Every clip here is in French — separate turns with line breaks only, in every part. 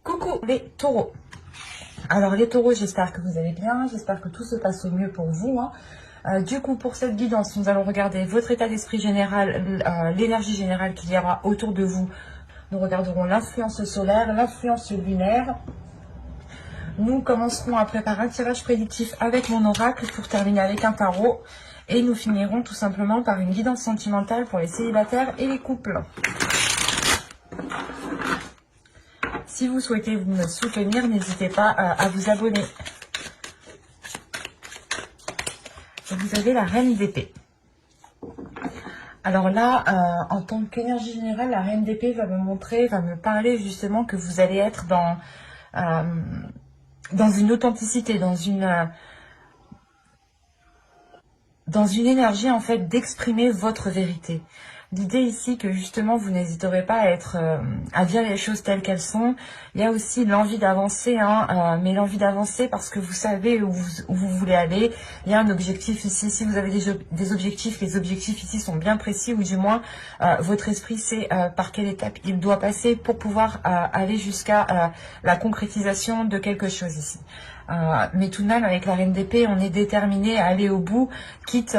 Coucou les taureaux. Alors les taureaux, j'espère que vous allez bien, j'espère que tout se passe au mieux pour vous. Du coup, pour cette guidance, nous allons regarder votre état d'esprit général, l'énergie générale qu'il y aura autour de vous. Nous regarderons l'influence solaire, l'influence lunaire. Nous commencerons après par un tirage prédictif avec mon oracle pour terminer avec un tarot. Et nous finirons tout simplement par une guidance sentimentale pour les célibataires et les couples. Si vous souhaitez me soutenir, n'hésitez pas à vous abonner. Vous avez la reine d'épée. Alors là, en tant qu'énergie générale, la reine d'épée va me montrer, va me parler justement que vous allez être dans une authenticité, dans une énergie en fait d'exprimer votre vérité. L'idée ici que justement vous n'hésiterez pas à dire les choses telles qu'elles sont. Il y a aussi l'envie d'avancer, mais l'envie d'avancer parce que vous savez où vous voulez aller. Il y a un objectif ici. Si vous avez des objectifs, les objectifs ici sont bien précis, ou du moins votre esprit sait par quelle étape il doit passer pour pouvoir aller jusqu'à la concrétisation de quelque chose ici. Mais tout de même, avec la reine d'épée, on est déterminé à aller au bout, quitte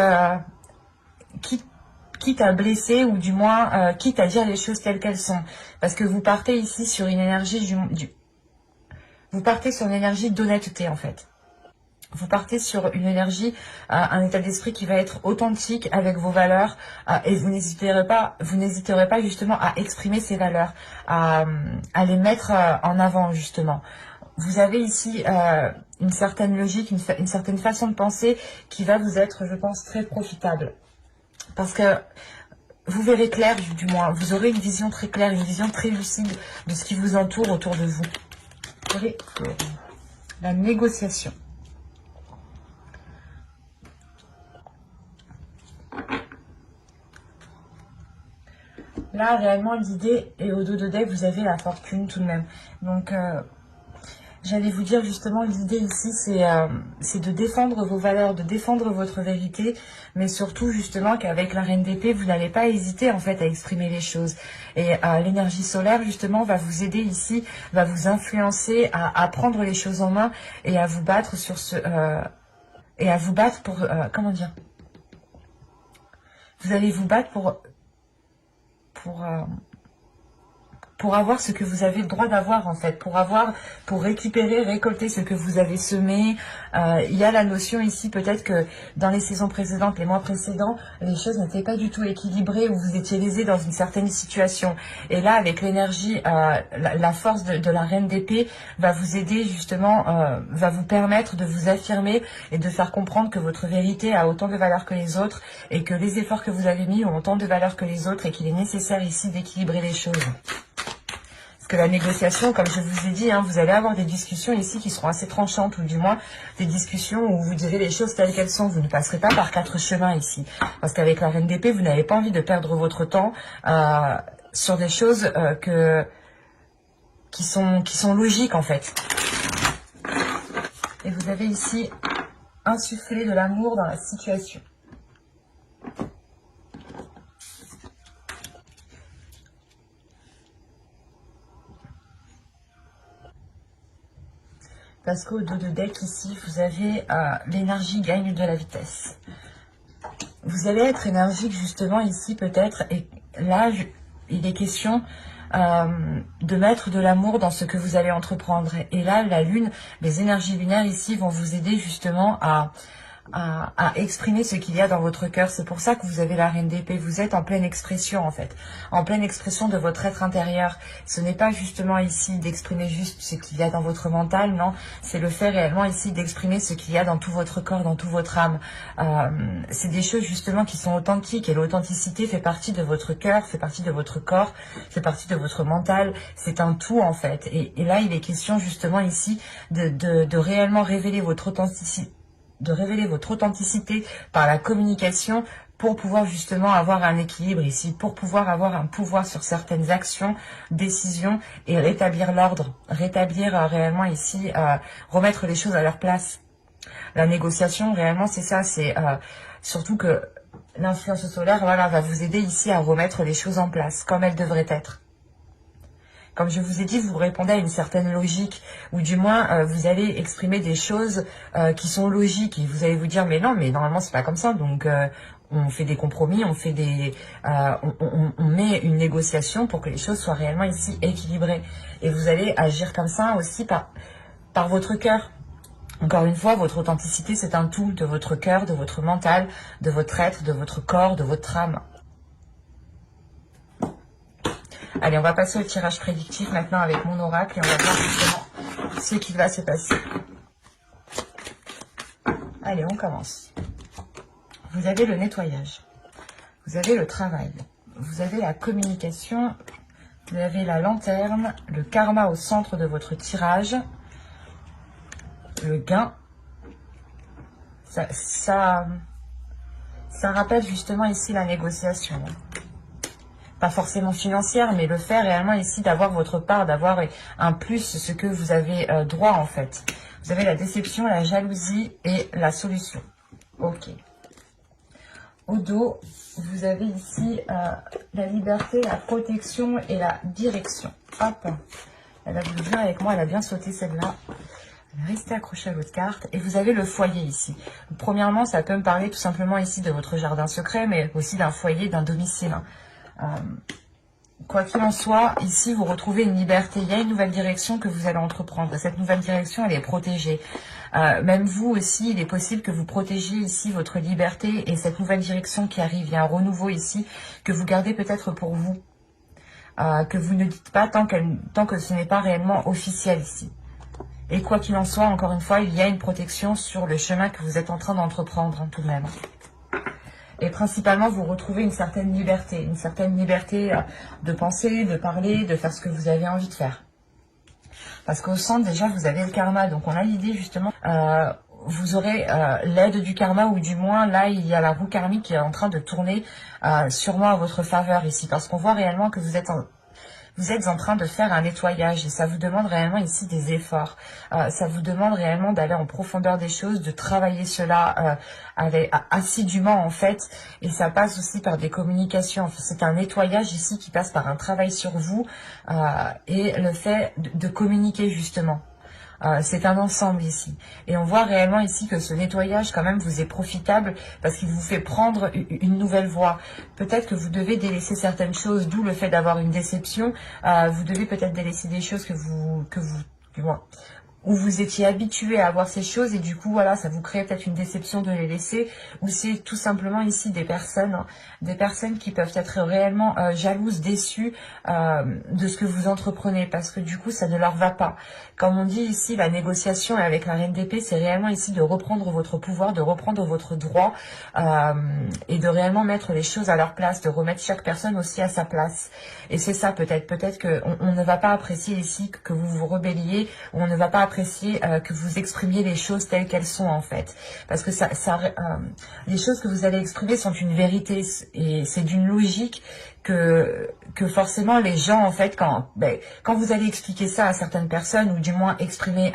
à blesser, ou du moins quitte à dire les choses telles qu'elles sont. Parce que vous partez ici sur une énergie vous partez sur une énergie d'honnêteté en fait. Vous partez sur une énergie, un état d'esprit qui va être authentique avec vos valeurs, et vous n'hésiterez pas justement à exprimer ces valeurs, à les mettre en avant justement. Vous avez ici une certaine logique, une certaine façon de penser qui va vous être, je pense, très profitable. Parce que vous verrez clair, du moins, vous aurez une vision très claire, une vision très lucide de ce qui vous entoure autour de vous. Vous verrez la négociation. Là, réellement, l'idée, et au dos de deck, vous avez la fortune tout de même. Donc, j'allais vous dire justement, l'idée ici, c'est de défendre vos valeurs, de défendre votre vérité, mais surtout justement qu'avec la reine d'épée, vous n'allez pas hésiter en fait à exprimer les choses. Et l'énergie solaire justement va vous aider ici, va vous influencer à prendre les choses en main et à vous battre sur pour comment dire, vous allez vous battre pour avoir ce que vous avez le droit d'avoir en fait, pour récupérer, récolter ce que vous avez semé. Il y a la notion ici peut-être que dans les saisons précédentes, les mois précédents, les choses n'étaient pas du tout équilibrées, ou vous étiez lésé dans une certaine situation. Et là, avec l'énergie, la force de la reine d'épée va vous aider justement, va vous permettre de vous affirmer et de faire comprendre que votre vérité a autant de valeur que les autres, et que les efforts que vous avez mis ont autant de valeur que les autres, et qu'il est nécessaire ici d'équilibrer les choses. Parce que la négociation, comme je vous ai dit, vous allez avoir des discussions ici qui seront assez tranchantes, ou du moins des discussions où vous direz les choses telles qu'elles sont. Vous ne passerez pas par quatre chemins ici. Parce qu'avec la reine d'épée, vous n'avez pas envie de perdre votre temps sur des choses qui sont logiques en fait. Et vous avez ici insufflé de l'amour dans la situation. Parce qu'au dos de deck ici, vous avez l'énergie gagne de la vitesse. Vous allez être énergique justement ici peut-être, et là il est question de mettre de l'amour dans ce que vous allez entreprendre. Et là la lune, les énergies lunaires ici vont vous aider justement à exprimer ce qu'il y a dans votre cœur. C'est pour ça que vous avez la reine d'épée. Vous êtes en pleine expression en fait, en pleine expression de votre être intérieur. Ce n'est pas justement ici d'exprimer juste ce qu'il y a dans votre mental, non, c'est le fait réellement ici d'exprimer ce qu'il y a dans tout votre corps, dans toute votre âme. C'est des choses justement qui sont authentiques, et l'authenticité fait partie de votre cœur, fait partie de votre corps, fait partie de votre mental. C'est un tout en fait, et là il est question justement ici de réellement révéler votre authenticité, par la communication, pour pouvoir justement avoir un équilibre ici, pour pouvoir avoir un pouvoir sur certaines actions, décisions, et rétablir l'ordre, rétablir réellement ici, remettre les choses à leur place. La négociation, réellement, c'est ça, c'est surtout que l'influence solaire, voilà, va vous aider ici à remettre les choses en place, comme elles devraient être. comme je vous ai dit, vous répondez à une certaine logique, ou du moins vous allez exprimer des choses qui sont logiques, et vous allez vous dire mais non, mais normalement c'est pas comme ça, donc on fait des compromis, on fait on met une négociation pour que les choses soient réellement ici équilibrées, et vous allez agir comme ça aussi par votre cœur. Encore une fois, votre authenticité, c'est un tout de votre cœur, de votre mental, de votre être, de votre corps, de votre âme. Allez, on va passer au tirage prédictif maintenant avec mon oracle et on va voir justement ce qui va se passer. Allez, on commence. Vous avez le nettoyage, vous avez le travail, vous avez la communication, vous avez la lanterne, le karma au centre de votre tirage, le gain. Ça rappelle justement ici la négociation. Pas forcément financière, mais le fait réellement ici d'avoir votre part, d'avoir un plus, ce que vous avez droit en fait. Vous avez la déception, la jalousie et la solution. Ok. Au dos, vous avez ici la liberté, la protection et la direction. Hop. Elle a voulu jouer avec moi, elle a bien sauté celle-là. Restez accroché à votre carte. Et vous avez le foyer ici. Premièrement, ça peut me parler tout simplement ici de votre jardin secret, mais aussi d'un foyer, d'un domicile. Quoi qu'il en soit, ici, vous retrouvez une liberté. Il y a une nouvelle direction que vous allez entreprendre. Cette nouvelle direction, elle est protégée. Même vous aussi, il est possible que vous protégiez ici votre liberté et cette nouvelle direction qui arrive. Il y a un renouveau ici que vous gardez peut-être pour vous. Que vous ne dites pas tant que ce n'est pas réellement officiel ici. Et quoi qu'il en soit, encore une fois, il y a une protection sur le chemin que vous êtes en train d'entreprendre tout de même. Et principalement, vous retrouvez une certaine liberté de penser, de parler, de faire ce que vous avez envie de faire. Parce qu'au centre, déjà, vous avez le karma. Donc, on a l'idée, justement, vous aurez l'aide du karma, ou du moins, là, il y a la roue karmique qui est en train de tourner sûrement à votre faveur ici. Parce qu'on voit réellement que vous êtes en train de faire un nettoyage et ça vous demande réellement ici des efforts. Ça vous demande réellement d'aller en profondeur des choses, de travailler cela assidûment en fait. Et ça passe aussi par des communications. Enfin, c'est un nettoyage ici qui passe par un travail sur vous et le fait de communiquer justement. C'est un ensemble ici. Et on voit réellement ici que ce nettoyage quand même vous est profitable parce qu'il vous fait prendre une nouvelle voie. Peut-être que vous devez délaisser certaines choses, d'où le fait d'avoir une déception. Vous devez peut-être délaisser des choses où vous étiez habitué à avoir ces choses et du coup voilà, ça vous crée peut-être une déception de les laisser, ou c'est tout simplement ici des personnes qui peuvent être réellement jalouses, déçues de ce que vous entreprenez parce que du coup ça ne leur va pas. Comme on dit ici, la négociation avec la reine d'épée, c'est réellement ici de reprendre votre pouvoir, de reprendre votre droit et de réellement mettre les choses à leur place, de remettre chaque personne aussi à sa place. Et c'est ça peut-être qu'on ne va pas apprécier ici que vous vous rebelliez, ou on ne va pas apprécier que vous exprimiez les choses telles qu'elles sont en fait. Parce que les choses que vous allez exprimer sont une vérité et c'est d'une logique que forcément les gens en fait quand vous allez expliquer ça à certaines personnes ou du moins exprimer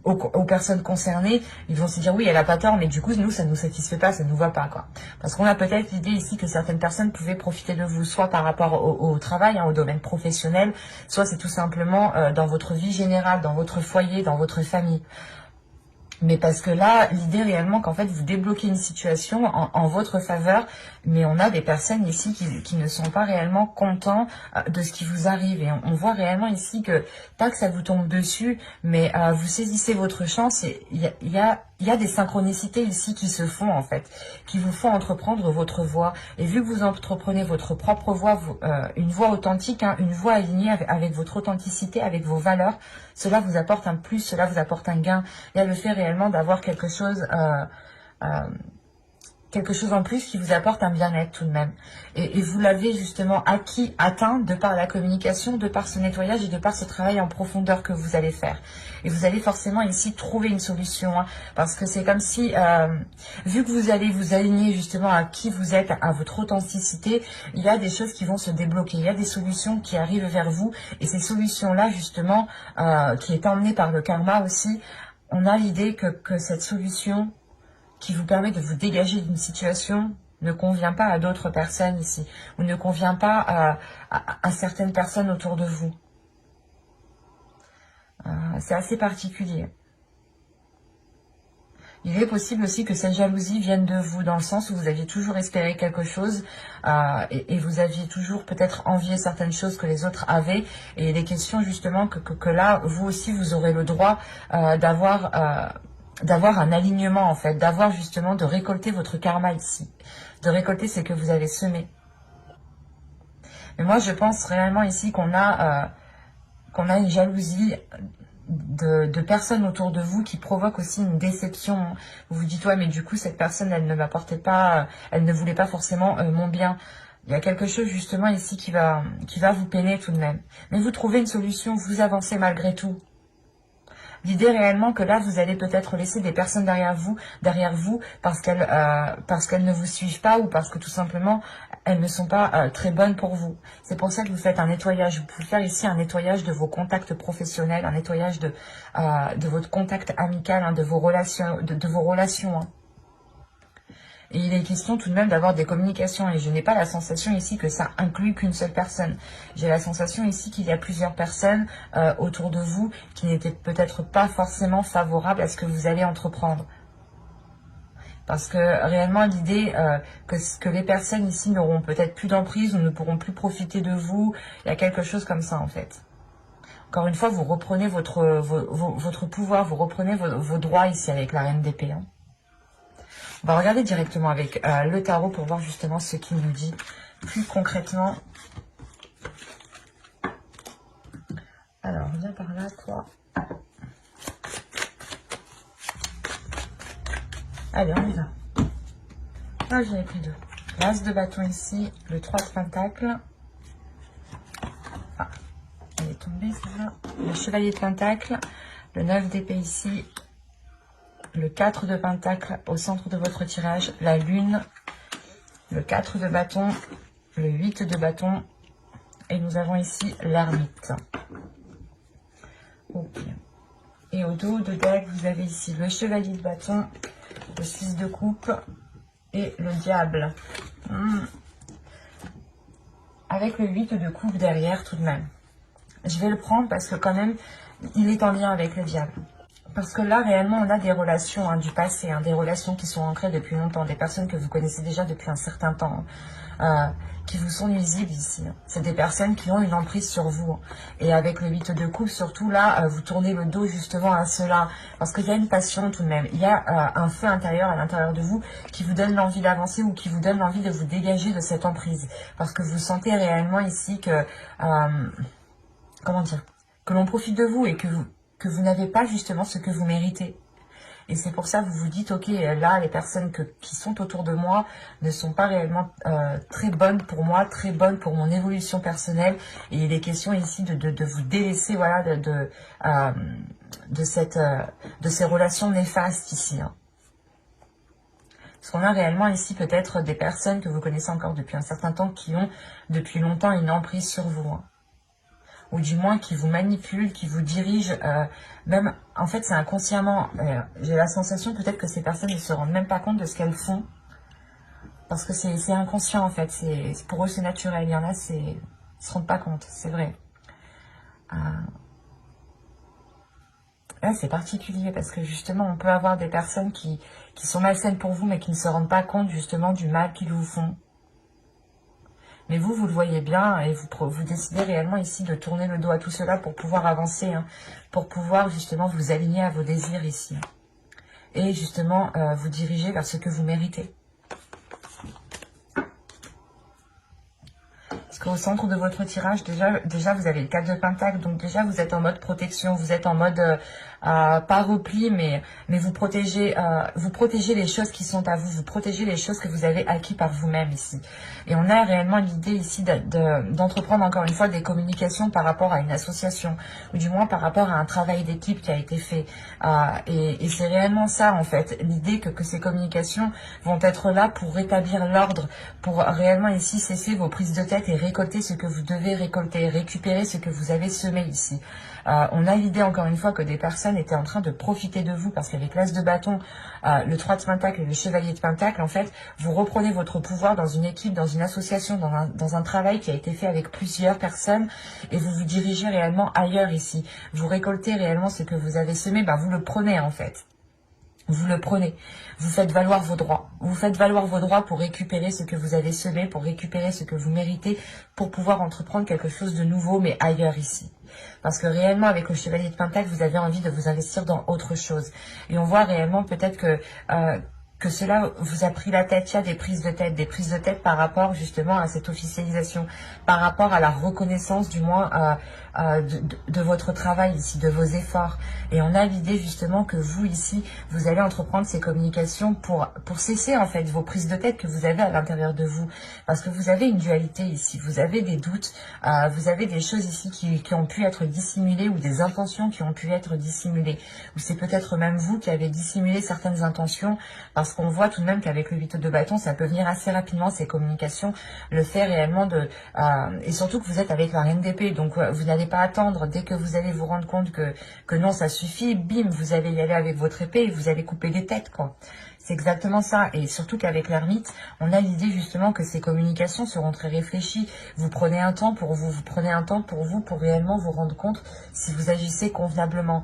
aux personnes concernées, ils vont se dire oui elle a pas tort mais du coup nous ça nous satisfait pas, ça nous va pas quoi. Parce qu'on a peut-être l'idée ici que certaines personnes pouvaient profiter de vous soit par rapport au travail, au domaine professionnel, soit c'est tout simplement dans votre vie générale, dans votre foyer, dans votre famille. Mais parce que là, l'idée réellement qu'en fait vous débloquez une situation en votre faveur, mais on a des personnes ici qui ne sont pas réellement contents de ce qui vous arrive. Et on voit réellement ici que, pas que ça vous tombe dessus, mais vous saisissez votre chance et il y a des synchronicités ici qui se font en fait, qui vous font entreprendre votre voie. Et vu que vous entreprenez votre propre voie, une voie authentique, une voie alignée avec votre authenticité, avec vos valeurs, cela vous apporte un plus, cela vous apporte un gain. Il y a le fait réellement d'avoir quelque chose en plus qui vous apporte un bien-être tout de même. Et vous l'avez justement atteint de par la communication, de par ce nettoyage et de par ce travail en profondeur que vous allez faire. Et vous allez forcément ici trouver une solution, parce que c'est comme si, vu que vous allez vous aligner justement à qui vous êtes, à votre authenticité, il y a des choses qui vont se débloquer, il y a des solutions qui arrivent vers vous, et ces solutions-là justement, qui est emmenée par le karma aussi, on a l'idée que cette solution qui vous permet de vous dégager d'une situation ne convient pas à d'autres personnes ici, ou ne convient pas à certaines personnes autour de vous. C'est assez particulier. Il est possible aussi que cette jalousie vienne de vous, dans le sens où vous aviez toujours espéré quelque chose et vous aviez toujours peut-être envié certaines choses que les autres avaient. Et il est question justement que là, vous aussi, vous aurez le droit d'avoir un alignement en fait, d'avoir justement, de récolter votre karma ici, de récolter ce que vous avez semé. Mais moi, je pense réellement ici qu'on a une jalousie de personnes autour de vous qui provoquent aussi une déception. Vous vous dites, ouais, mais du coup, cette personne, elle ne m'apportait pas, elle ne voulait pas forcément mon bien. Il y a quelque chose justement ici qui va vous peiner tout de même. Mais vous trouvez une solution, vous avancez malgré tout. L'idée réellement que là, vous allez peut-être laisser des personnes derrière vous parce qu'elles ne vous suivent pas ou parce que tout simplement, elles ne sont pas très bonnes pour vous. C'est pour ça que vous faites un nettoyage. Vous pouvez faire ici un nettoyage de vos contacts professionnels, un nettoyage de votre contact amical, hein, de vos relations, de vos relations. Hein. Et il est question tout de même d'avoir des communications. Et je n'ai pas la sensation ici que ça inclut qu'une seule personne. J'ai la sensation ici qu'il y a plusieurs personnes autour de vous qui n'étaient peut-être pas forcément favorables à ce que vous allez entreprendre. Parce que réellement l'idée que les personnes ici n'auront peut-être plus d'emprise ou ne pourront plus profiter de vous, il y a quelque chose comme ça en fait. Encore une fois, vous reprenez votre pouvoir, vous reprenez vos droits ici avec la reine d'épée. Hein. On va regarder directement avec le tarot pour voir justement ce qu'il nous dit plus concrètement. Alors, viens par là, toi. Allez, on y va. Ah, j'en ai pris deux. L'as de bâton ici, le 3 de pentacle. Ah, elle est tombée celle-là. Le chevalier de pentacle, le 9 d'épée ici. Le 4 de pentacle au centre de votre tirage, la lune, le 4 de bâton, le 8 de bâton, et nous avons ici l'ermite. Ok. Et au dos de deck, vous avez ici le chevalier de bâton, le 6 de coupe et le diable. Avec le 8 de coupe derrière tout de même. Je vais le prendre parce que quand même, il est en lien avec le diable. Parce que là, réellement, on a des relations du passé, des relations qui sont ancrées depuis longtemps, des personnes que vous connaissez déjà depuis un certain temps, qui vous sont nuisibles ici. C'est des personnes qui ont une emprise sur vous. Et avec le 8 de coupe, surtout là, vous tournez le dos justement à cela. Parce qu'il y a une passion tout de même. Il y a un feu intérieur à l'intérieur de vous qui vous donne l'envie d'avancer ou qui vous donne l'envie de vous dégager de cette emprise. Parce que vous sentez réellement ici que... comment dire, que l'on profite de vous et que vous n'avez pas justement ce que vous méritez. Et c'est pour ça que vous vous dites, ok, là, les personnes qui sont autour de moi ne sont pas réellement très bonnes pour moi, très bonnes pour mon évolution personnelle. Et il est question ici de vous délaisser, voilà, de ces relations néfastes ici. Hein. Parce qu'on a réellement ici peut-être des personnes que vous connaissez encore depuis un certain temps qui ont depuis longtemps une emprise sur vous. Hein. Ou du moins qui vous manipulent, qui vous dirigent, même, en fait, c'est inconsciemment. J'ai la sensation peut-être que ces personnes ne se rendent même pas compte de ce qu'elles font, parce que c'est inconscient, en fait, pour eux, c'est naturel. Il y en a, ils se rendent pas compte, c'est vrai. Là, c'est particulier, parce que justement, on peut avoir des personnes qui sont malsaines pour vous, mais qui ne se rendent pas compte, justement, du mal qu'ils vous font. Mais vous le voyez bien et vous décidez réellement ici de tourner le dos à tout cela pour pouvoir avancer, hein, pour pouvoir justement vous aligner à vos désirs ici. Et justement vous diriger vers ce que vous méritez. Parce qu'au centre de votre tirage, déjà vous avez le 4 de pentacle, donc déjà vous êtes en mode protection, vous êtes en mode pas repli, mais vous protégez les choses qui sont à vous, vous protégez les choses que vous avez acquis par vous-même ici. Et on a réellement l'idée ici d'entreprendre encore une fois des communications par rapport à une association, ou du moins par rapport à un travail d'équipe qui a été fait. Et c'est réellement ça en fait, l'idée que ces communications vont être là pour rétablir l'ordre, pour réellement ici cesser vos prises de tête et récolter récolter ce que vous devez récolter, récupérer ce que vous avez semé ici. On a l'idée encore une fois que des personnes étaient en train de profiter de vous parce qu'avec l'As de bâton, le 3 de Pentacle et le Chevalier de Pentacle, en fait, vous reprenez votre pouvoir dans une équipe, dans une association, dans un travail qui a été fait avec plusieurs personnes et vous vous dirigez réellement ailleurs ici. Vous récoltez réellement ce que vous avez semé, vous le prenez en fait. Vous le prenez, vous faites valoir vos droits. Vous faites valoir vos droits pour récupérer ce que vous avez semé, pour récupérer ce que vous méritez, pour pouvoir entreprendre quelque chose de nouveau, mais ailleurs ici. Parce que réellement, avec le Chevalier de Pentacle, vous avez envie de vous investir dans autre chose. Et on voit réellement peut-être que cela vous a pris la tête. Il y a des prises de tête par rapport justement à cette officialisation, par rapport à la reconnaissance du moins de votre travail ici, de vos efforts. Et on a l'idée justement que vous ici, vous allez entreprendre ces communications pour cesser en fait vos prises de tête que vous avez à l'intérieur de vous. Parce que vous avez une dualité ici, vous avez des doutes, vous avez des choses ici qui ont pu être dissimulées ou des intentions qui ont pu être dissimulées. Ou c'est peut-être même vous qui avez dissimulé certaines intentions parce qu'on voit tout de même qu'avec le 8 de bâton, ça peut venir assez rapidement ces communications, le fait réellement et surtout que vous êtes avec la reine d'épée, donc vous n'allez pas attendre dès que vous allez vous rendre compte que non, ça suffit, bim, vous allez y aller avec votre épée et vous allez couper des têtes, quoi. C'est exactement ça. Et surtout qu'avec l'ermite, on a l'idée justement que ces communications seront très réfléchies. Vous prenez un temps pour vous, vous prenez un temps pour vous, pour réellement vous rendre compte si vous agissez convenablement.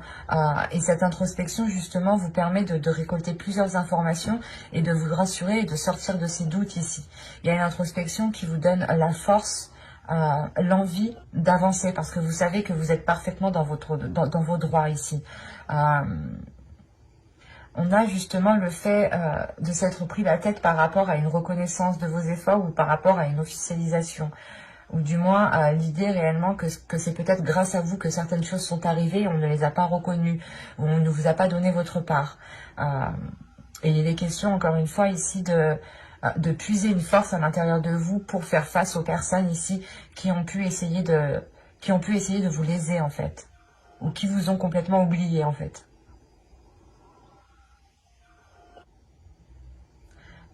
Et cette introspection justement vous permet de récolter plusieurs informations et de vous rassurer et de sortir de ces doutes ici. Il y a une introspection qui vous donne la force, l'envie d'avancer parce que vous savez que vous êtes parfaitement dans vos droits ici. On a justement le fait de s'être pris la tête par rapport à une reconnaissance de vos efforts ou par rapport à une officialisation. Ou du moins l'idée réellement que c'est peut-être grâce à vous que certaines choses sont arrivées et on ne les a pas reconnues, ou on ne vous a pas donné votre part. Et il est question encore une fois ici de puiser une force à l'intérieur de vous pour faire face aux personnes ici qui ont pu essayer de vous léser en fait, ou qui vous ont complètement oublié en fait.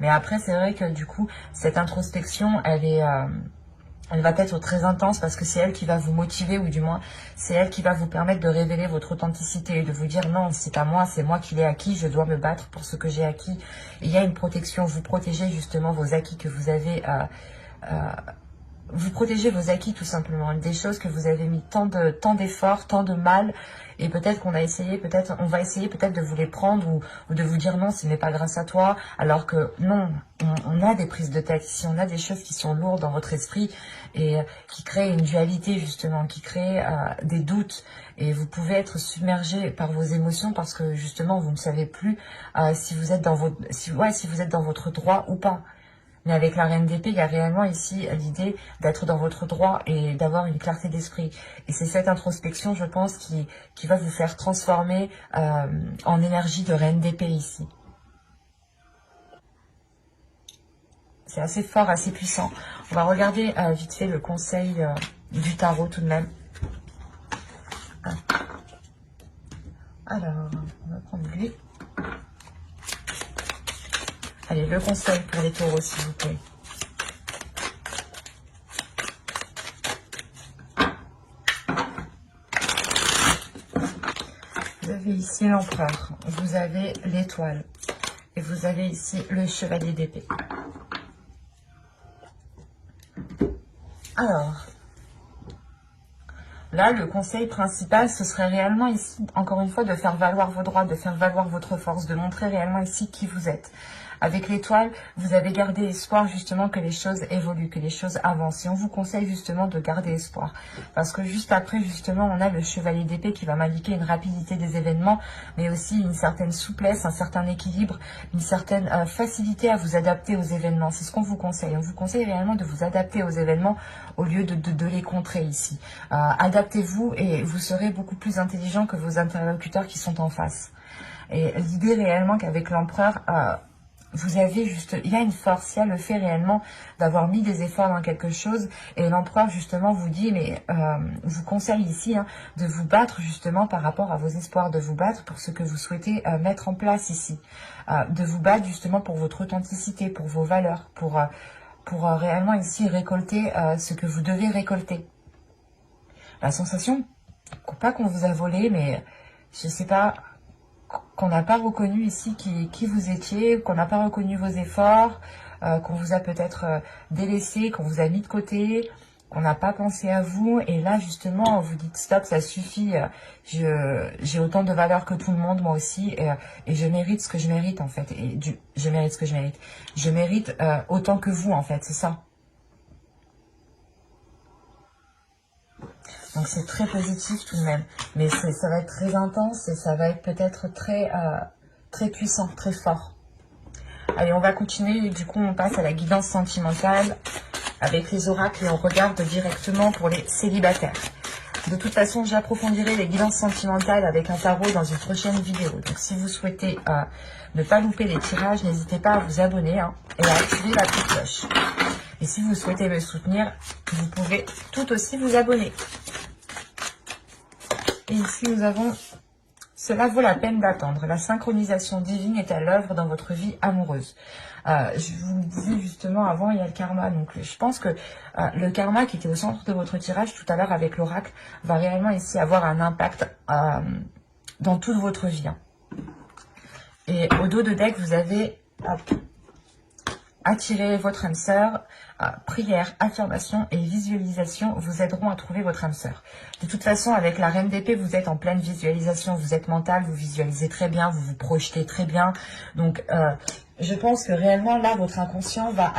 Mais après, c'est vrai que du coup, cette introspection, elle va être très intense parce que c'est elle qui va vous motiver, ou du moins, c'est elle qui va vous permettre de révéler votre authenticité et de vous dire non, c'est pas moi, c'est moi qui l'ai acquis, je dois me battre pour ce que j'ai acquis. Et il y a une protection, vous protégez justement vos acquis que vous avez vous protégez vos acquis tout simplement, des choses que vous avez mis tant d'efforts, tant de mal, et peut-être qu'on a essayé, on va essayer peut-être de vous les prendre ou de vous dire non, ce n'est pas grâce à toi, alors que non, on a des prises de tête ici, on a des choses qui sont lourdes dans votre esprit et qui créent une dualité justement, qui créent des doutes, et vous pouvez être submergé par vos émotions parce que justement vous ne savez plus si vous êtes dans votre droit ou pas. Mais avec la reine d'épée, il y a réellement ici l'idée d'être dans votre droit et d'avoir une clarté d'esprit. Et c'est cette introspection, je pense, qui va vous faire transformer en énergie de reine d'épée ici. C'est assez fort, assez puissant. On va regarder vite fait le conseil du tarot tout de même. Alors, on va prendre lui. Allez, le conseil pour les taureaux, s'il vous plaît. Vous avez ici l'empereur, vous avez l'étoile, et vous avez ici le chevalier d'épée. Alors, là, le conseil principal, ce serait réellement ici, encore une fois, de faire valoir vos droits, de faire valoir votre force, de montrer réellement ici qui vous êtes. Avec l'étoile, vous avez gardé espoir justement que les choses évoluent, que les choses avancent. Et on vous conseille justement de garder espoir. Parce que juste après, justement, on a le chevalier d'épée qui va m'indiquer une rapidité des événements, mais aussi une certaine souplesse, un certain équilibre, une certaine facilité à vous adapter aux événements. C'est ce qu'on vous conseille. On vous conseille réellement de vous adapter aux événements au lieu de les contrer ici. Adaptez-vous et vous serez beaucoup plus intelligent que vos interlocuteurs qui sont en face. Et l'idée réellement qu'avec l'empereur... vous avez juste, il y a une force, il y a le fait réellement d'avoir mis des efforts dans quelque chose, et l'empereur justement vous dit, mais vous conseille ici de vous battre justement par rapport à vos espoirs, de vous battre pour ce que vous souhaitez mettre en place ici, de vous battre justement pour votre authenticité, pour vos valeurs, pour réellement ici récolter ce que vous devez récolter. La sensation, pas qu'on vous a volé, mais je sais pas, qu'on n'a pas reconnu ici qui vous étiez, qu'on n'a pas reconnu vos efforts, qu'on vous a peut-être délaissé, qu'on vous a mis de côté, qu'on n'a pas pensé à vous. Et là, justement, vous dites stop, ça suffit, j'ai autant de valeur que tout le monde, moi aussi, et je mérite ce que je mérite, en fait. Et je mérite ce que je mérite. Je mérite autant que vous, en fait, c'est ça. Donc c'est très positif tout de même, mais ça va être très intense et ça va être peut-être très puissant, très fort. Allez, on va continuer, du coup on passe à la guidance sentimentale avec les oracles et on regarde directement pour les célibataires. De toute façon, j'approfondirai les guidances sentimentales avec un tarot dans une prochaine vidéo. Donc si vous souhaitez ne pas louper les tirages, n'hésitez pas à vous abonner et à activer la petite cloche. Et si vous souhaitez me soutenir, vous pouvez tout aussi vous abonner. Et ici, nous avons « Cela vaut la peine d'attendre. La synchronisation divine est à l'œuvre dans votre vie amoureuse. » Je vous le disais justement avant, il y a le karma. Donc, je pense que le karma qui était au centre de votre tirage tout à l'heure avec l'oracle va réellement ici avoir un impact dans toute votre vie. Et au dos de deck, vous avez attiré votre âme sœur. Prière, affirmation et visualisation vous aideront à trouver votre âme sœur. De toute façon, avec la reine d'épée, vous êtes en pleine visualisation, vous êtes mental, vous visualisez très bien, vous vous projetez très bien. Donc, je pense que réellement, là, votre inconscient va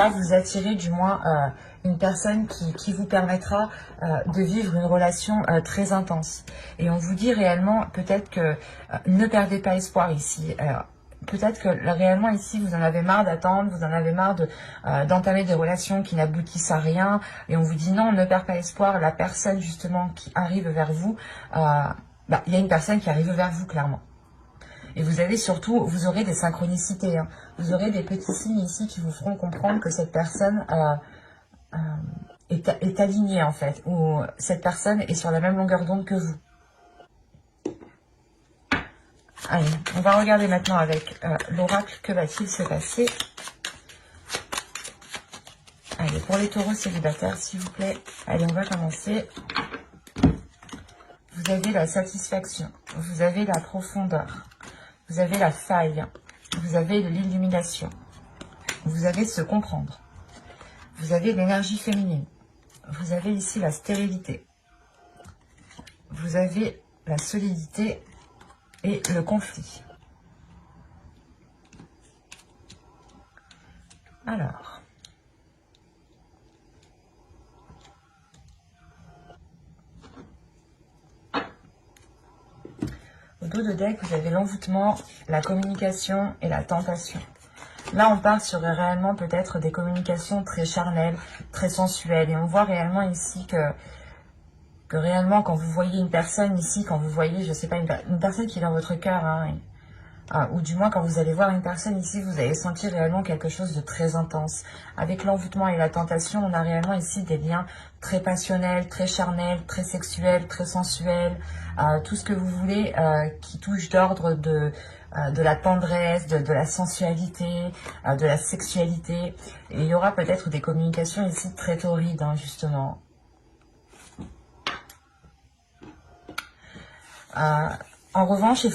vous attirer du moins une personne qui vous permettra de vivre une relation très intense. Et on vous dit réellement, peut-être que ne perdez pas espoir ici. Peut-être que réellement ici, vous en avez marre d'attendre, vous en avez marre d'entamer des relations qui n'aboutissent à rien. Et on vous dit non, ne perds pas espoir. La personne justement qui arrive vers vous, il y a une personne qui arrive vers vous clairement. Et vous avez surtout, vous aurez des synchronicités. Vous aurez des petits signes ici qui vous feront comprendre que cette personne est alignée en fait. Ou cette personne est sur la même longueur d'onde que vous. Allez, on va regarder maintenant avec l'oracle, que va-t-il se passer? Allez, pour les taureaux célibataires, s'il vous plaît. Allez, on va commencer. Vous avez la satisfaction, vous avez la profondeur, vous avez la faille, vous avez l'illumination, vous avez se comprendre, vous avez l'énergie féminine, vous avez ici la stérilité, vous avez la solidité et le conflit. Alors, au dos de deck, vous avez l'envoûtement, la communication et la tentation. Là, on part sur réellement peut-être des communications très charnelles, très sensuelles. Et on voit réellement ici que réellement, quand vous voyez une personne ici, quand vous voyez, je sais pas, une personne qui est dans votre cœur, ou du moins quand vous allez voir une personne ici, vous allez sentir réellement quelque chose de très intense. Avec l'envoûtement et la tentation, on a réellement ici des liens très passionnels, très charnels, très sexuels, très sensuels, tout ce que vous voulez qui touche d'ordre de la tendresse, de la sensualité, de la sexualité. Et il y aura peut-être des communications ici très torrides, justement. En revanche,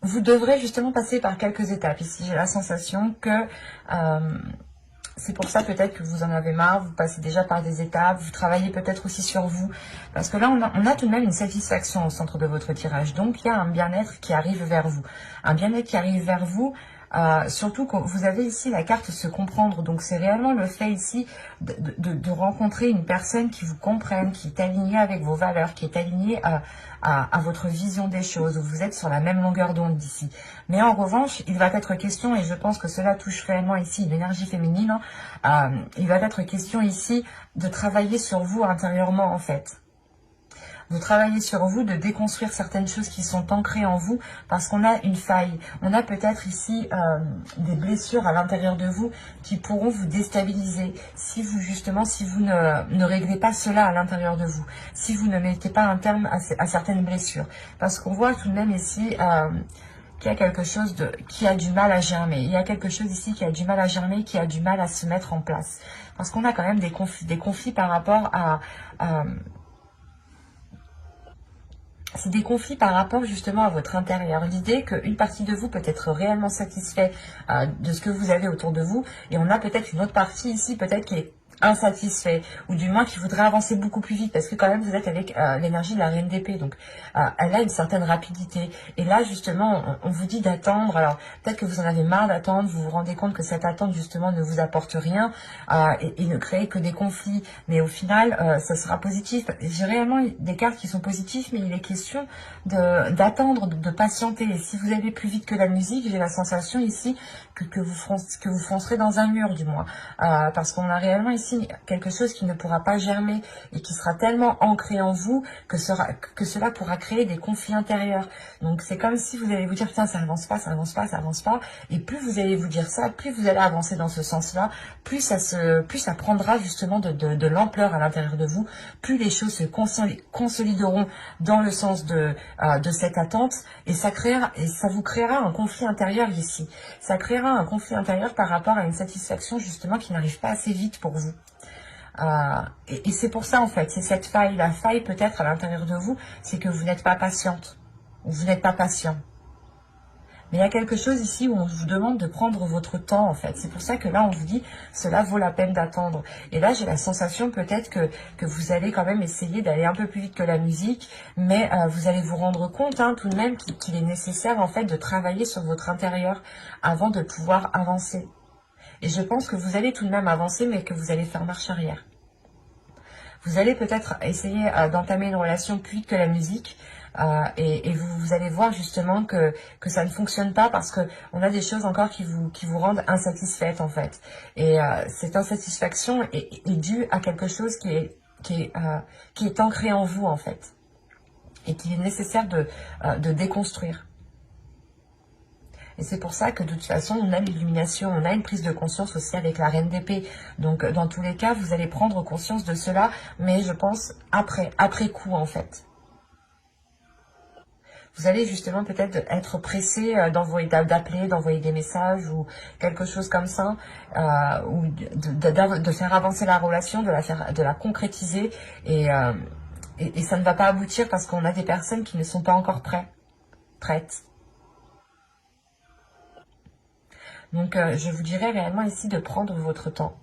vous devrez justement passer par quelques étapes. Ici, j'ai la sensation que c'est pour ça peut-être que vous en avez marre, vous passez déjà par des étapes, vous travaillez peut-être aussi sur vous. Parce que là, on a tout de même une satisfaction au centre de votre tirage. Donc, il y a un bien-être qui arrive vers vous. Un bien-être qui arrive vers vous, surtout que vous avez ici la carte se comprendre. Donc, c'est réellement le fait ici de rencontrer une personne qui vous comprenne, qui est alignée avec vos valeurs, qui est alignée à votre vision des choses. Vous êtes sur la même longueur d'onde d'ici. Mais en revanche, il va être question, et je pense que cela touche réellement ici l'énergie féminine, il va être question ici de travailler sur vous intérieurement en fait. Vous travaillez sur vous, de déconstruire certaines choses qui sont ancrées en vous parce qu'on a une faille. On a peut-être ici des blessures à l'intérieur de vous qui pourront vous déstabiliser si vous ne réglez pas cela à l'intérieur de vous, si vous ne mettez pas un terme à certaines blessures. Parce qu'on voit tout de même ici qu'il y a quelque chose qui a du mal à germer. Il y a quelque chose ici qui a du mal à germer, qui a du mal à se mettre en place. Parce qu'on a quand même des conflits par rapport à c'est des conflits par rapport justement à votre intérieur. L'idée qu'une partie de vous peut être réellement satisfait de ce que vous avez autour de vous, et on a peut-être une autre partie ici, peut-être qui est insatisfait, ou du moins qui voudrait avancer beaucoup plus vite, parce que quand même vous êtes avec l'énergie de la reine d'épée, donc elle a une certaine rapidité, et là justement on vous dit d'attendre. Alors peut-être que vous en avez marre d'attendre, vous vous rendez compte que cette attente justement ne vous apporte rien, et ne crée que des conflits, mais au final ça sera positif. J'ai réellement des cartes qui sont positives, mais il est question d'attendre, de patienter, et si vous allez plus vite que la musique, j'ai la sensation ici que vous foncerez dans un mur, du moins, parce qu'on a réellement ici quelque chose qui ne pourra pas germer et qui sera tellement ancré en vous que cela pourra créer des conflits intérieurs. Donc c'est comme si vous allez vous dire putain, ça avance pas, ça avance pas, ça avance pas, et plus vous allez vous dire ça, plus vous allez avancer dans ce sens-là, plus ça prendra justement de l'ampleur à l'intérieur de vous, plus les choses se consolideront dans le sens de cette attente, et ça vous créera un conflit intérieur ici. Ça créera un conflit intérieur par rapport à une satisfaction justement qui n'arrive pas assez vite pour vous. Et c'est pour ça en fait, c'est cette faille. La faille peut-être à l'intérieur de vous, c'est que vous n'êtes pas patiente, ou vous n'êtes pas patient. Mais il y a quelque chose ici où on vous demande de prendre votre temps en fait. C'est pour ça que là on vous dit, cela vaut la peine d'attendre. Et là j'ai la sensation peut-être que vous allez quand même essayer d'aller un peu plus vite que la musique, mais vous allez vous rendre compte tout de même qu'il est nécessaire en fait de travailler sur votre intérieur avant de pouvoir avancer. Et je pense que vous allez tout de même avancer, mais que vous allez faire marche arrière. Vous allez peut-être essayer d'entamer une relation plus vite que la musique, et vous allez voir justement que ça ne fonctionne pas, parce que on a des choses encore qui vous rendent insatisfaite en fait. Et cette insatisfaction est due à quelque chose qui est ancré en vous en fait, et qu'il est nécessaire de déconstruire. Et c'est pour ça que de toute façon, on a l'illumination, on a une prise de conscience aussi avec la reine d'épée. Donc, dans tous les cas, vous allez prendre conscience de cela, mais je pense après coup, en fait. Vous allez justement peut-être être pressé d'appeler, d'envoyer des messages ou quelque chose comme ça, ou de faire avancer la relation, de la concrétiser, et ça ne va pas aboutir parce qu'on a des personnes qui ne sont pas encore prêtes. Donc, je vous dirais réellement ici de prendre votre temps,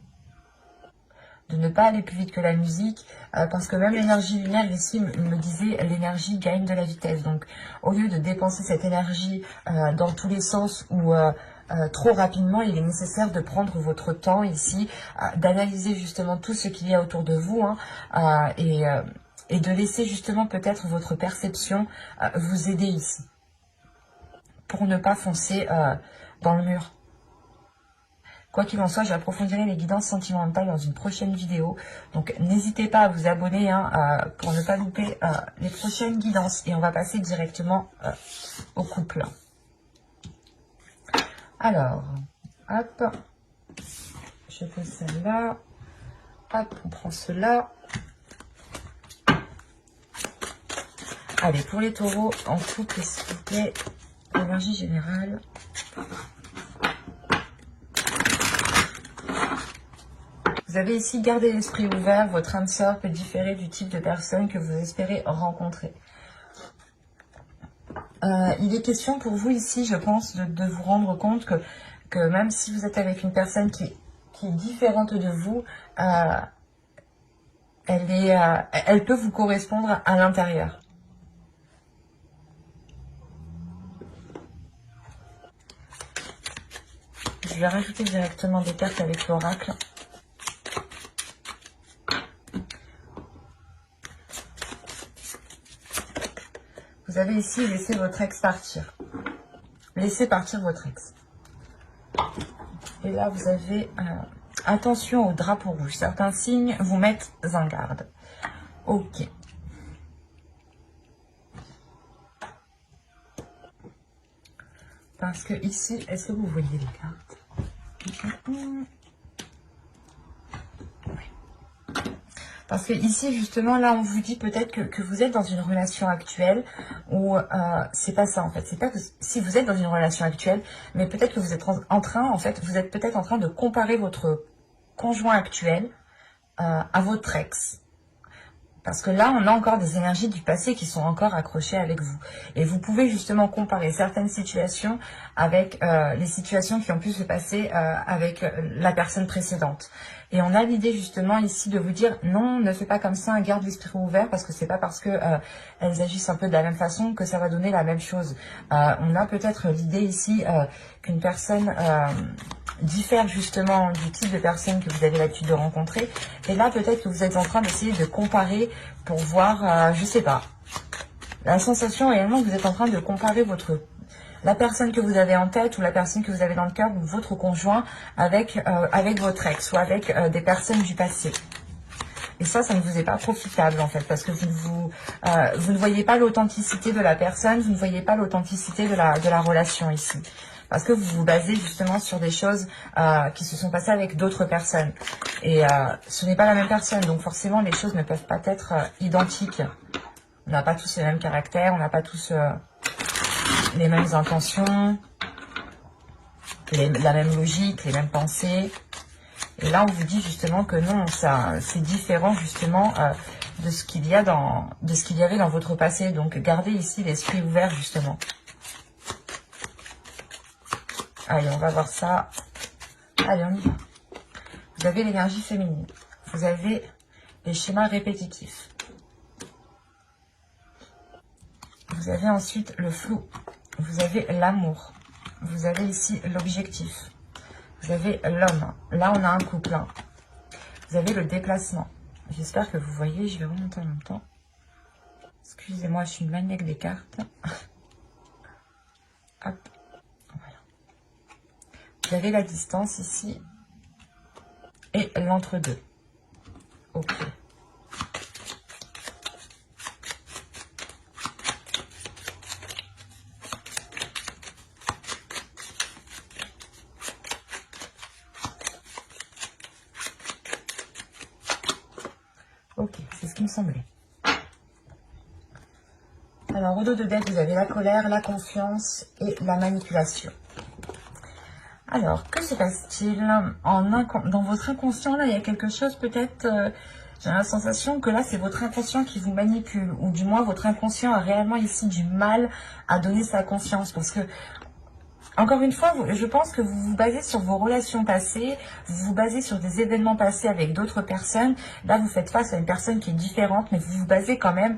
de ne pas aller plus vite que la musique, parce que même l'énergie lunaire ici me disait l'énergie gagne de la vitesse. Donc, au lieu de dépenser cette énergie dans tous les sens ou trop rapidement, il est nécessaire de prendre votre temps ici, d'analyser justement tout ce qu'il y a autour de vous, et de laisser justement peut-être votre perception vous aider ici, pour ne pas foncer dans le mur. Quoi qu'il en soit, j'approfondirai les guidances sentimentales dans une prochaine vidéo. Donc, n'hésitez pas à vous abonner pour ne pas louper les prochaines guidances. Et on va passer directement au couple. Alors, hop, je pose celle-là. Hop, on prend cela. Allez, pour les taureaux, en couple, s'il vous plaît, énergie générale. Vous avez ici gardé l'esprit ouvert, votre âme sœur peut différer du type de personne que vous espérez rencontrer. Il est question pour vous ici, je pense, de vous rendre compte que même si vous êtes avec une personne qui est différente de vous, elle peut vous correspondre à l'intérieur. Je vais rajouter directement des cartes avec l'oracle. Vous avez ici laissé votre ex partir. Laissez partir votre ex. Et là, vous avez attention au drapeau rouge. Certains signes vous mettent en garde. Ok. Parce que ici, est-ce que vous voyez les cartes? Oui. Parce que ici, justement, là, on vous dit peut-être que vous êtes dans une relation actuelle où c'est pas ça, en fait. C'est pas que si vous êtes dans une relation actuelle, mais peut-être que vous êtes en train, en fait, vous êtes peut-être en train de comparer votre conjoint actuel à votre ex. Parce que là, on a encore des énergies du passé qui sont encore accrochées avec vous. Et vous pouvez justement comparer certaines situations avec les situations qui ont pu se passer avec la personne précédente. Et on a l'idée justement ici de vous dire non, ne fais pas comme ça, garde l'esprit ouvert parce que c'est pas parce que elles agissent un peu de la même façon que ça va donner la même chose. On a peut-être l'idée ici qu'une personne diffère justement du type de personne que vous avez l'habitude de rencontrer. Et là, peut-être que vous êtes en train d'essayer de comparer pour voir, je sais pas. La sensation réellement que vous êtes en train de comparer la personne que vous avez en tête ou la personne que vous avez dans le cœur ou votre conjoint avec votre ex ou avec des personnes du passé. Et ça ne vous est pas profitable en fait parce que vous ne voyez pas l'authenticité de la personne, vous ne voyez pas l'authenticité de la relation ici. Parce que vous vous basez justement sur des choses qui se sont passées avec d'autres personnes. Et ce n'est pas la même personne, donc forcément les choses ne peuvent pas être identiques. On n'a pas tous les mêmes caractères, on n'a pas tous les mêmes intentions, la même logique, les mêmes pensées. Et là, on vous dit justement que non, c'est différent justement de ce qu'il y avait dans votre passé. Donc, gardez ici l'esprit ouvert justement. Allez, on va voir ça. Allez, on y va. Vous avez l'énergie féminine. Vous avez les schémas répétitifs. Vous avez ensuite le flou. Vous avez l'amour. Vous avez ici l'objectif. Vous avez l'homme. Là, on a un couple. Vous avez le déplacement. J'espère que vous voyez. Je vais remonter en même temps. Excusez-moi, je suis une maniaque des cartes. Hop. Voilà. Vous avez la distance ici. Et l'entre-deux. Ok. Ok, c'est ce qui me semblait. Alors, au dos de dette, vous avez la colère, la confiance et la manipulation. Alors, que se passe-t-il dans votre inconscient? Là, il y a quelque chose peut-être... j'ai la sensation que là, c'est votre inconscient qui vous manipule. Ou du moins, votre inconscient a réellement ici du mal à donner sa confiance. Parce que, encore une fois, je pense que vous vous basez sur vos relations passées, vous vous basez sur des événements passés avec d'autres personnes. Là, vous faites face à une personne qui est différente, mais vous vous basez quand même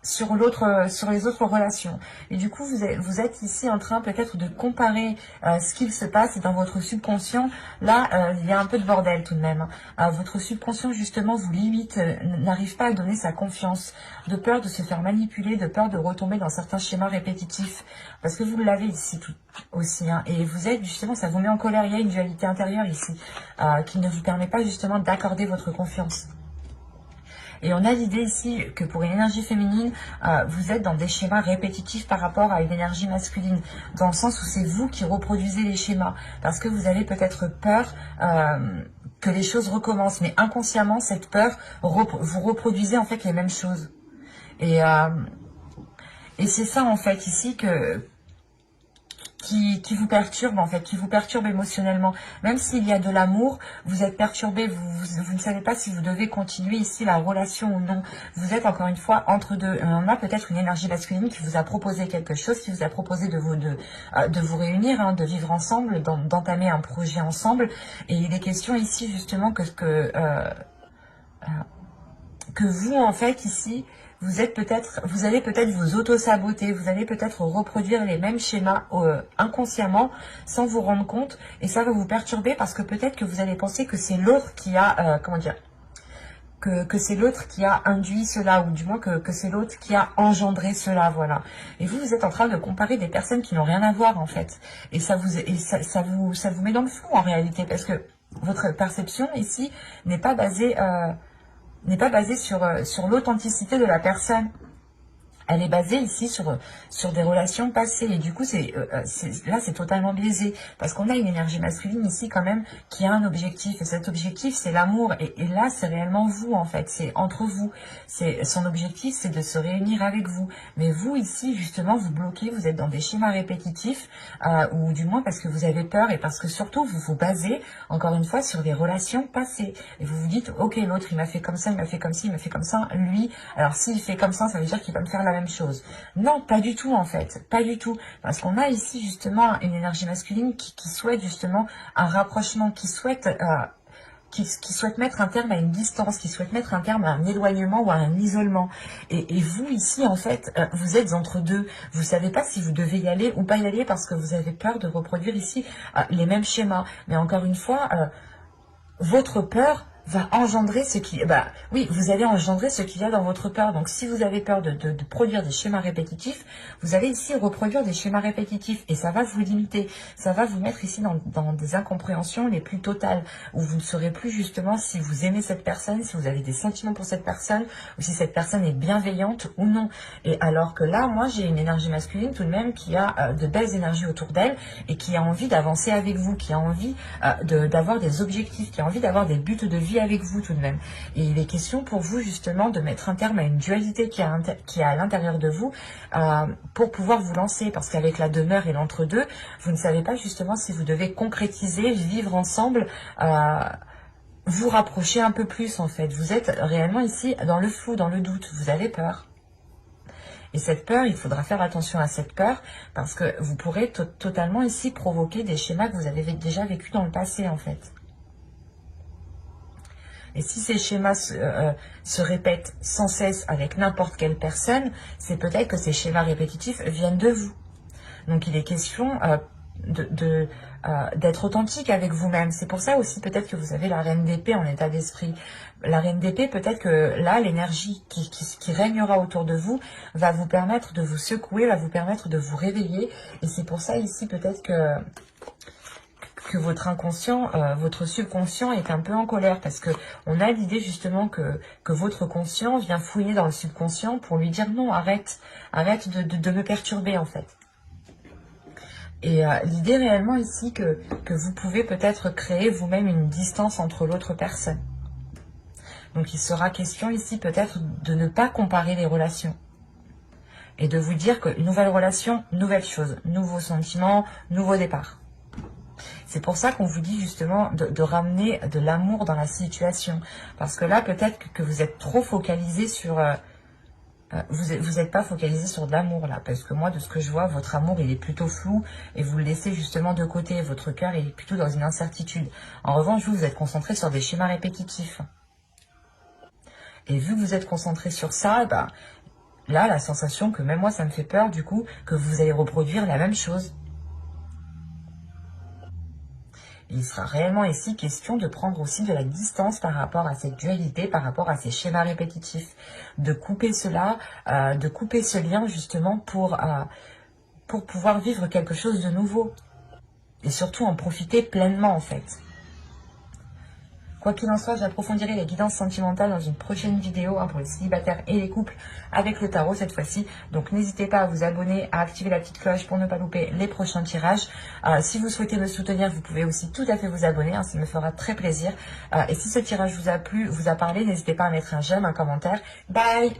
sur les autres relations. Et du coup, vous êtes ici en train peut-être de comparer ce qu'il se passe dans votre subconscient. Là, il y a un peu de bordel tout de même. Votre subconscient, justement, vous limite, n'arrive pas à donner sa confiance, de peur de se faire manipuler, de peur de retomber dans certains schémas répétitifs. Parce que vous l'avez ici aussi. Et vous êtes, justement, ça vous met en colère. Il y a une dualité intérieure ici qui ne vous permet pas, justement, d'accorder votre confiance. Et on a l'idée ici que pour une énergie féminine, vous êtes dans des schémas répétitifs par rapport à une énergie masculine. Dans le sens où c'est vous qui reproduisez les schémas. Parce que vous avez peut-être peur que les choses recommencent. Mais inconsciemment, cette peur, vous reproduisez en fait les mêmes choses. Et c'est ça en fait ici qui vous perturbe en fait, qui vous perturbe émotionnellement. Même s'il y a de l'amour, vous êtes perturbé, vous ne savez pas si vous devez continuer ici la relation ou non. Vous êtes encore une fois entre deux. On a peut-être une énergie masculine qui vous a proposé quelque chose, qui vous a proposé de vous réunir, de vivre ensemble, d'entamer un projet ensemble. Et il est question ici justement que vous en fait ici, vous allez peut-être vous auto-saboter, vous allez peut-être reproduire les mêmes schémas inconsciemment sans vous rendre compte et ça va vous perturber parce que peut-être que vous allez penser que c'est l'autre qui a, que c'est l'autre qui a induit cela ou du moins que c'est l'autre qui a engendré cela, voilà. Et vous êtes en train de comparer des personnes qui n'ont rien à voir en fait et ça vous met dans le flou en réalité parce que votre perception ici n'est pas basée sur l'authenticité de la personne. elle est basée ici sur des relations passées. Et du coup, là, c'est totalement biaisé. Parce qu'on a une énergie masculine ici quand même qui a un objectif. Et cet objectif, c'est l'amour. Et là, c'est réellement vous, en fait. C'est entre vous. Son objectif, c'est de se réunir avec vous. Mais vous, ici, justement, vous bloquez. Vous êtes dans des schémas répétitifs. Ou du moins parce que vous avez peur. Et parce que surtout, vous vous basez, encore une fois, sur des relations passées. Et vous vous dites, ok, l'autre, il m'a fait comme ça, il m'a fait comme ci, il m'a fait comme ça. Lui, alors s'il fait comme ça veut dire qu'il va me faire la même chose. Non, pas du tout en fait, pas du tout. Parce qu'on a ici justement une énergie masculine qui souhaite justement un rapprochement, qui souhaite mettre un terme à une distance, qui souhaite mettre un terme à un éloignement ou à un isolement. Et vous ici en fait, vous êtes entre deux. Vous savez pas si vous devez y aller ou pas y aller parce que vous avez peur de reproduire ici les mêmes schémas. Mais encore une fois, votre peur va engendrer ce qui... Bah oui, vous allez engendrer ce qu'il y a dans votre peur. Donc si vous avez peur de produire des schémas répétitifs, vous allez ici reproduire des schémas répétitifs. Et ça va vous limiter. Ça va vous mettre ici dans des incompréhensions les plus totales. Où vous ne saurez plus justement si vous aimez cette personne, si vous avez des sentiments pour cette personne, ou si cette personne est bienveillante ou non. Et alors que là, moi j'ai une énergie masculine tout de même qui a de belles énergies autour d'elle et qui a envie d'avancer avec vous, qui a envie d'avoir des objectifs, qui a envie d'avoir des buts de vie avec vous tout de même. Et il est question pour vous justement de mettre un terme à une dualité qui est à l'intérieur de vous pour pouvoir vous lancer. Parce qu'avec la demeure et l'entre-deux, vous ne savez pas justement si vous devez concrétiser, vivre ensemble, vous rapprocher un peu plus en fait. Vous êtes réellement ici dans le flou, dans le doute. Vous avez peur. Et cette peur, il faudra faire attention à cette peur parce que vous pourrez totalement ici provoquer des schémas que vous avez déjà vécus dans le passé en fait. Et si ces schémas se répètent sans cesse avec n'importe quelle personne, c'est peut-être que ces schémas répétitifs viennent de vous. Donc il est question d'être authentique avec vous-même. C'est pour ça aussi peut-être que vous avez la reine d'épée en état d'esprit. La reine d'épée, peut-être que là, l'énergie qui régnera autour de vous va vous permettre de vous secouer, va vous permettre de vous réveiller. Et c'est pour ça ici peut-être que votre inconscient, votre subconscient est un peu en colère parce que on a l'idée justement que votre conscient vient fouiller dans le subconscient pour lui dire non, arrête de me perturber en fait. Et l'idée réellement ici que vous pouvez peut-être créer vous-même une distance entre l'autre personne. Donc il sera question ici peut-être de ne pas comparer les relations. Et de vous dire que nouvelle relation, nouvelle chose, nouveaux sentiments, nouveau départ. C'est pour ça qu'on vous dit justement de ramener de l'amour dans la situation. Parce que là, peut-être que vous êtes trop focalisé sur... vous n'êtes pas focalisé sur de l'amour là. Parce que moi, de ce que je vois, votre amour, il est plutôt flou. Et vous le laissez justement de côté. Votre cœur est plutôt dans une incertitude. En revanche, vous êtes concentré sur des schémas répétitifs. Et vu que vous êtes concentré sur ça, bah, là, la sensation que même moi, ça me fait peur du coup, que vous allez reproduire la même chose. Il sera réellement ici question de prendre aussi de la distance par rapport à cette dualité, par rapport à ces schémas répétitifs. De couper cela, de couper ce lien justement pour pouvoir vivre quelque chose de nouveau. Et surtout en profiter pleinement en fait. Quoi qu'il en soit, j'approfondirai les guidances sentimentales dans une prochaine vidéo pour les célibataires et les couples avec le tarot cette fois-ci. Donc n'hésitez pas à vous abonner, à activer la petite cloche pour ne pas louper les prochains tirages. Si vous souhaitez me soutenir, vous pouvez aussi tout à fait vous abonner, ça me fera très plaisir. Et si ce tirage vous a plu, vous a parlé, n'hésitez pas à mettre un j'aime, un commentaire. Bye!